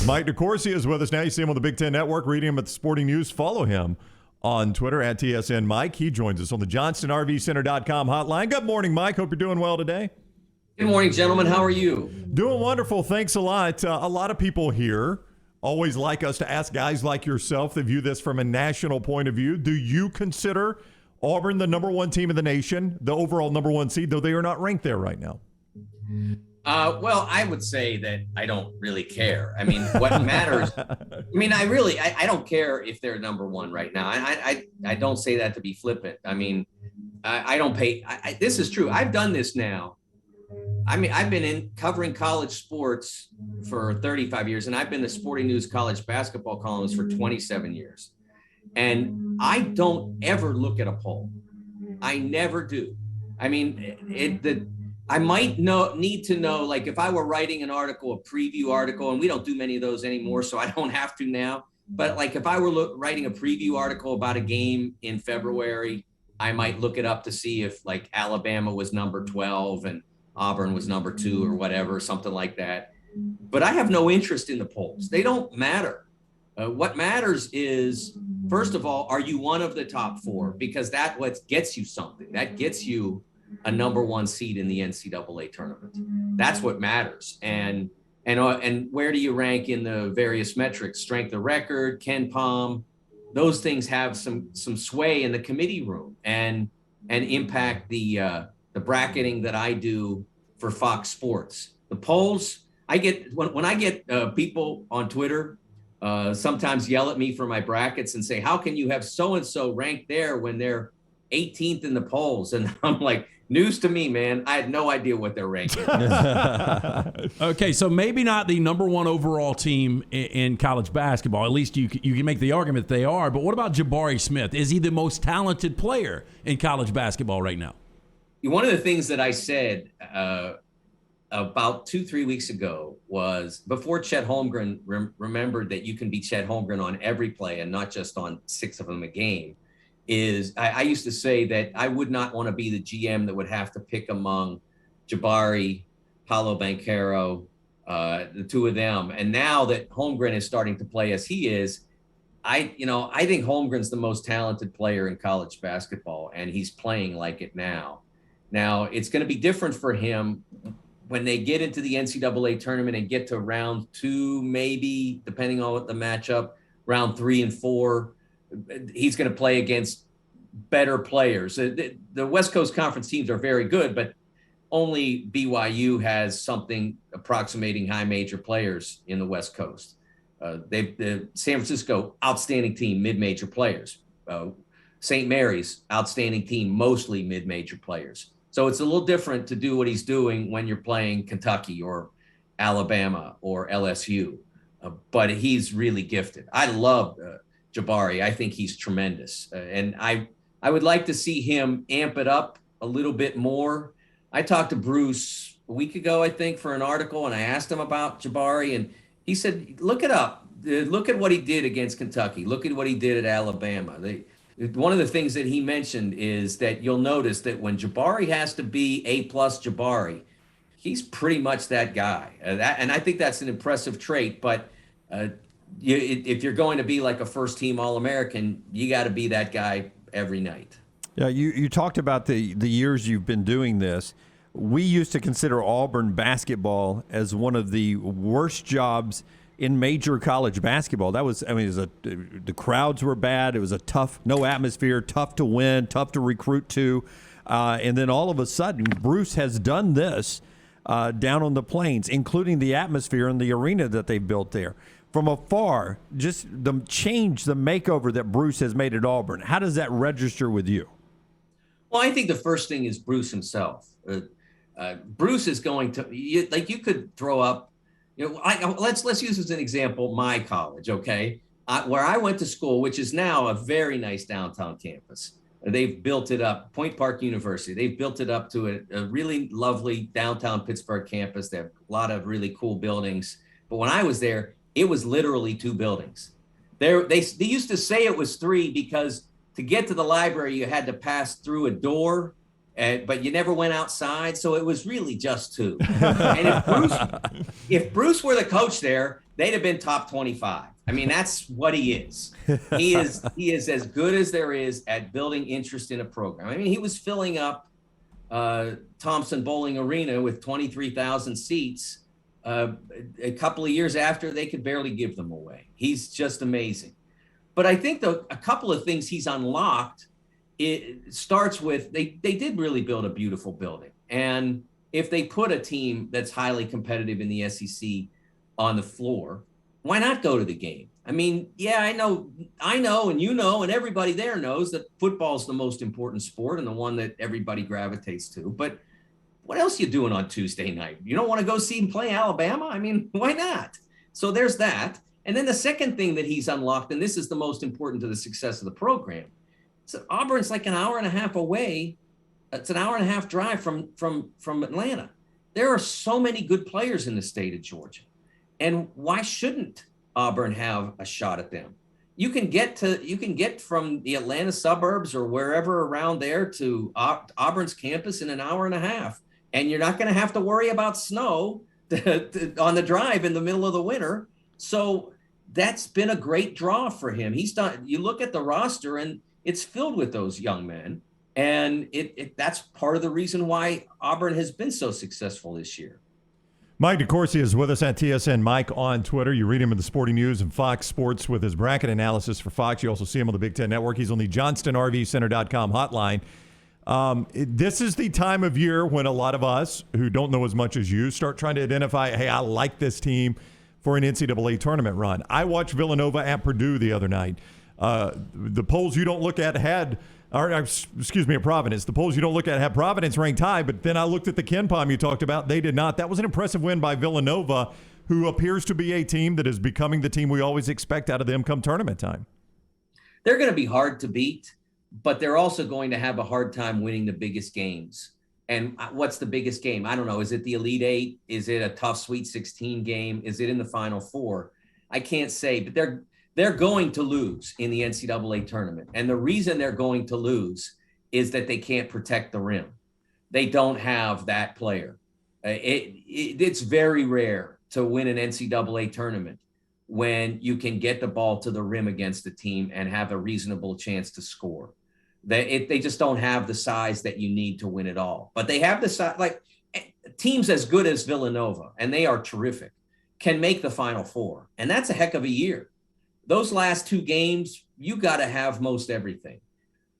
Mike DeCourcy is with us now. You see him on the Big Ten Network, reading him at the Sporting News. Follow him on Twitter at TSN Mike. He joins us on the JohnstonRVCenter.com hotline. Good morning, Mike. Hope you're doing well today. Good morning, gentlemen. How are you? Doing wonderful. Thanks a lot. A lot of people here always like us to ask guys like yourself that view this from a national point of view. Do you consider Auburn the number one team in the nation, the overall number one seed, though they are not ranked there right now? Well, I would say that I don't really care. I mean, what matters, I don't care if they're number one right now. I don't say that to be flippant. I mean, I don't pay. This is true. I've done this now. I mean, I've been covering college sports for 35 years, and I've been the Sporting News college basketball columnist for 27 years. And I don't ever look at a poll. I never do. I mean, I might need to know, like if I were writing an article, a preview article, and we don't do many of those anymore, so I don't have to now. But like if I were writing a preview article about a game in February, I might look it up to see if like Alabama was number 12 and Auburn was number 2 or whatever, something like that. But I have no interest in the polls. They don't matter. What matters is, first of all, are you one of the top 4? Because that what gets you something. That gets you a number 1 seed in the NCAA tournament. That's what matters. And where do you rank in the various metrics? Strength of record, Ken Palm, those things have some sway in the committee room and impact the bracketing that I do for Fox Sports. The polls, I get when I get people on Twitter sometimes yell at me for my brackets and say, how can you have so-and-so ranked there when they're 18th in the polls? And I'm like, news to me, man. I had no idea what their ranking is. Okay, so maybe not the number 1 overall team in college basketball. At least you can make the argument that they are. But what about Jabari Smith? Is he the most talented player in college basketball right now? One of the things that I said about 2-3 weeks ago was, before Chet Holmgren remembered that you can be Chet Holmgren on every play and not just on 6 of them a game, is I used to say that I would not want to be the GM that would have to pick among Jabari, Paolo Banchero, the 2 of them. And now that Holmgren is starting to play as he is, I think Holmgren's the most talented player in college basketball, and he's playing like it now. Now, it's going to be different for him when they get into the NCAA tournament and get to round 2, maybe, depending on what the matchup, round 3 and 4. He's going to play against better players. The West Coast Conference teams are very good, but only BYU has something approximating high major players in the West Coast. The San Francisco, outstanding team, mid-major players. St. Mary's, outstanding team, mostly mid-major players. So it's a little different to do what he's doing when you're playing Kentucky or Alabama or LSU. But he's really gifted. I love Jabari. I think he's tremendous. And I would like to see him amp it up a little bit more. I talked to Bruce a week ago, I think, for an article, and I asked him about Jabari, and he said, look it up. Look at what he did against Kentucky. Look at what he did at Alabama. One of the things that he mentioned is that you'll notice that when Jabari has to be A+ Jabari, he's pretty much that guy. And I think that's an impressive trait, but if you're going to be like a first-team All-American, you got to be that guy every night. Yeah, you talked about the years you've been doing this. We used to consider Auburn basketball as one of the worst jobs in major college basketball. The crowds were bad. It was a tough, no atmosphere, tough to win, tough to recruit to. And then all of a sudden, Bruce has done this down on the plains, including the atmosphere and the arena that they built there. From afar, just the makeover that Bruce has made at Auburn, how does that register with you? Well, I think the first thing is Bruce himself. Bruce is going to, you could throw up, let's use as an example my college, okay? Where I went to school, which is now a very nice downtown campus. They've built it up, Point Park University. They've built it up to a really lovely downtown Pittsburgh campus. They have a lot of really cool buildings. But when I was there, it was literally 2 buildings. They used to say it was 3 because to get to the library, you had to pass through a door but you never went outside, so it was really just 2. And if Bruce were the coach there, they'd have been top 25. I mean, that's what he is. He is as good as there is at building interest in a program. I mean, he was filling up Thompson Bowling Arena with 23,000 seats a couple of years after they could barely give them away. He's just amazing. But I think a couple of things he's unlocked, it starts with they did really build a beautiful building. And if they put a team that's highly competitive in the SEC on the floor, why not go to the game? I mean, yeah, I know, and you know, and everybody there knows that football is the most important sport and the one that everybody gravitates to. But what else are you doing on Tuesday night? You don't want to go see him play Alabama? I mean, why not? So there's that. And then the second thing that he's unlocked, and this is the most important to the success of the program, is that Auburn's like an hour and a half away. It's an hour and a half drive from Atlanta. There are so many good players in the state of Georgia. And why shouldn't Auburn have a shot at them? You can get from the Atlanta suburbs or wherever around there to Auburn's campus in an hour and a half. And you're not going to have to worry about snow on the drive in the middle of the winter. So that's been a great draw for him. He's done. You look at the roster and it's filled with those young men. And that's part of the reason why Auburn has been so successful this year. Mike DeCourcy is with us at TSN Mike on Twitter. You read him in the Sporting News and Fox Sports with his bracket analysis for Fox. You also see him on the Big Ten Network. He's on the JohnstonRVCenter.com hotline. This is the time of year when a lot of us who don't know as much as you start trying to identify, hey, I like this team for an NCAA tournament run. I watched Villanova at Purdue the other night. The polls you don't look at had – at Providence. The polls you don't look at have Providence ranked high, but then I looked at the KenPom you talked about. They did not. That was an impressive win by Villanova, who appears to be a team that is becoming the team we always expect out of them come tournament time. They're going to be hard to beat, but they're also going to have a hard time winning the biggest games. And what's the biggest game? I don't know. Is it the Elite Eight? Is it a tough Sweet 16 game? Is it in the Final Four? I can't say, but they're going to lose in the NCAA tournament. And the reason they're going to lose is that they can't protect the rim. They don't have that player. It's very rare to win an NCAA tournament when you can get the ball to the rim against the team and have a reasonable chance to score. They just don't have the size that you need to win it all. But they have the size, like teams as good as Villanova, and they are terrific, can make the Final Four. And that's a heck of a year. Those last 2 games, you got to have most everything.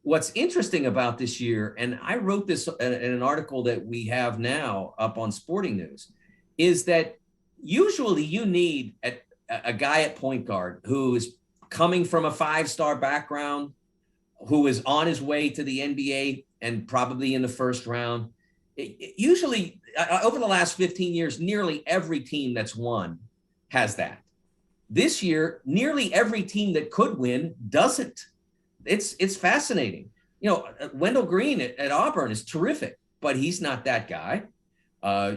What's interesting about this year, and I wrote this in an article that we have now up on Sporting News, is that usually you need a guy at point guard who is coming from a 5-star background, who is on his way to the NBA and probably in the first round. Usually, over the last 15 years, nearly every team that's won has that. This year, nearly every team that could win doesn't. It's fascinating. You know, Wendell Green at Auburn is terrific, but he's not that guy.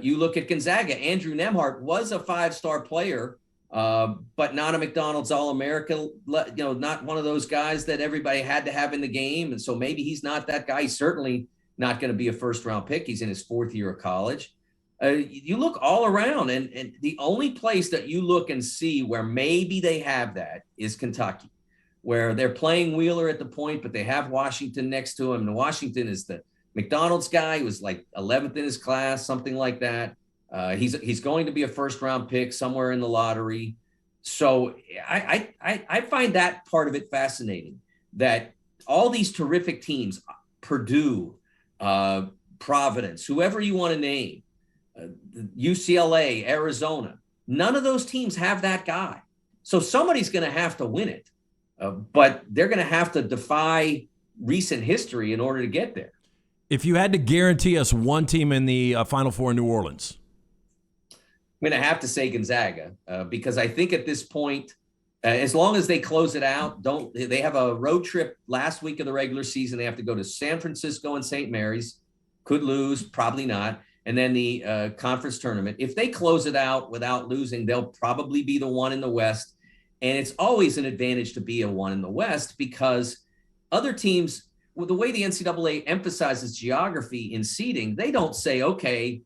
You look at Gonzaga. Andrew Nembhard was a 5-star player, but not a McDonald's All-American, not one of those guys that everybody had to have in the game. And so maybe he's not that guy. He's certainly not going to be a first-round pick. He's in his 4th year of college. You look all around, and the only place that you look and see where maybe they have that is Kentucky, where they're playing Wheeler at the point, but they have Washington next to him. And Washington is the McDonald's guy. He was like 11th in his class, something like that. He's going to be a first-round pick somewhere in the lottery. So I find that part of it fascinating, that all these terrific teams, Purdue, Providence, whoever you want to name, UCLA, Arizona, none of those teams have that guy. So somebody's going to have to win it, but they're going to have to defy recent history in order to get there. If you had to guarantee us one team in the Final Four in New Orleans. I'm going to have to say Gonzaga, because I think at this point, as long as they close it out, they have a road trip last week of the regular season. They have to go to San Francisco and St. Mary's. Could lose, probably not. And then the conference tournament. If they close it out without losing, they'll probably be the one in the West. And it's always an advantage to be a one in the West, because other teams the way the NCAA emphasizes geography in seeding, they don't say, okay,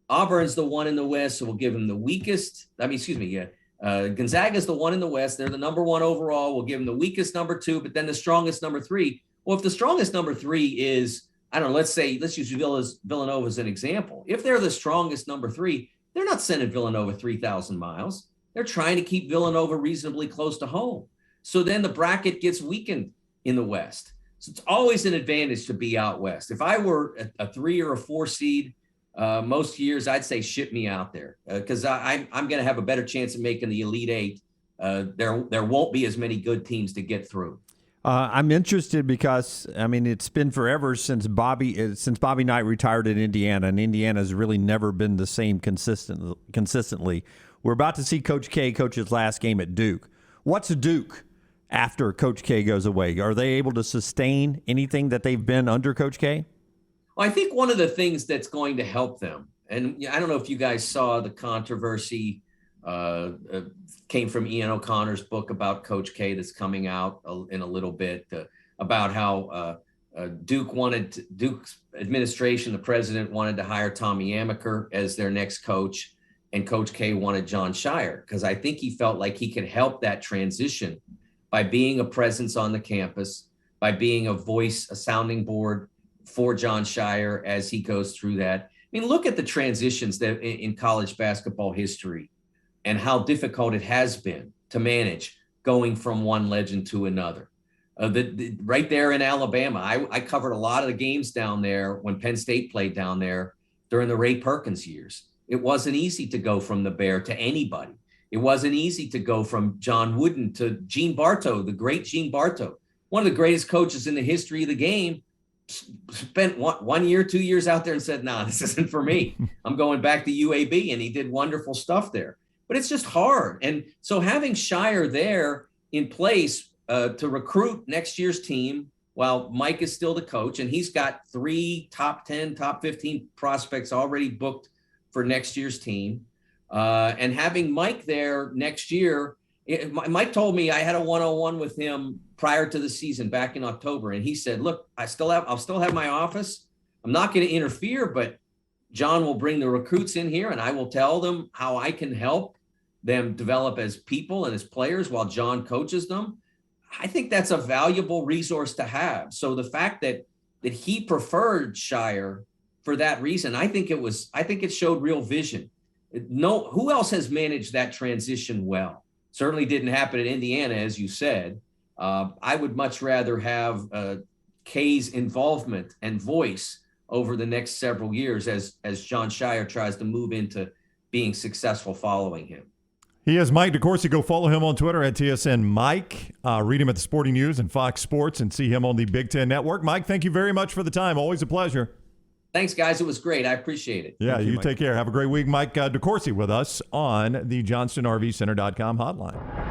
Auburn's the one in the West, so we'll give them the weakest. Gonzaga's the one in the West. They're the number 1 overall. We'll give them the weakest number 2, but then the strongest number 3. Well, if the strongest number 3 is, I don't know, let's use Villanova as an example. If they're the strongest number 3, they're not sending Villanova 3,000 miles. They're trying to keep Villanova reasonably close to home. So then the bracket gets weakened in the West. So it's always an advantage to be out West. If I were a 3 or a 4 seed, most years I'd say ship me out there because I'm going to have a better chance of making the Elite 8. There won't be as many good teams to get through. I'm interested because, I mean, it's been forever since Bobby Knight retired in Indiana, and Indiana's really never been the same consistently. We're about to see Coach K coach his last game at Duke. What's Duke after Coach K goes away? Are they able to sustain anything that they've been under Coach K? Well, I think one of the things that's going to help them, and I don't know if you guys saw the controversy came from Ian O'Connor's book about Coach K that's coming out in a little bit about how Duke's administration, the president wanted to hire Tommy Amaker as their next coach, and Coach K wanted John Shire because I think he felt like he could help that transition by being a presence on the campus, by being a voice, a sounding board for John Shire as he goes through that. I mean, look at the transitions that in college basketball history and how difficult it has been to manage going from one legend to another. Right there in Alabama, I covered a lot of the games down there when Penn State played down there during the Ray Perkins years. It wasn't easy to go from the Bear to anybody. It wasn't easy to go from John Wooden to Gene Bartow, the great Gene Bartow, one of the greatest coaches in the history of the game, spent 1 year, 2 years out there and said, nah, this isn't for me. I'm going back to UAB, and he did wonderful stuff there. But it's just hard. And so having Shire there in place to recruit next year's team while Mike is still the coach, and he's got 3 top 10, top 15 prospects already booked for next year's team. And having Mike there next year, Mike told me I had a one-on-one with him prior to the season back in October. And he said, look, I'll still have my office. I'm not going to interfere, but John will bring the recruits in here and I will tell them how I can help them develop as people and as players while John coaches them. I think that's a valuable resource to have. So the fact that he preferred Shire for that reason, I think it showed real vision. Who else has managed that transition well? Certainly didn't happen at Indiana, as you said. I would much rather have K's involvement and voice over the next several years as John Shire tries to move into being successful following him. He is Mike DeCourcy. Go follow him on Twitter at TSN Mike. Read him at the Sporting News and Fox Sports and see him on the Big Ten Network. Mike, thank you very much for the time. Always a pleasure. Thanks, guys. It was great. I appreciate it. Yeah, Thank you, Mike. take care. Have a great week. Mike DeCourcy with us on the JohnstonRVCenter.com hotline.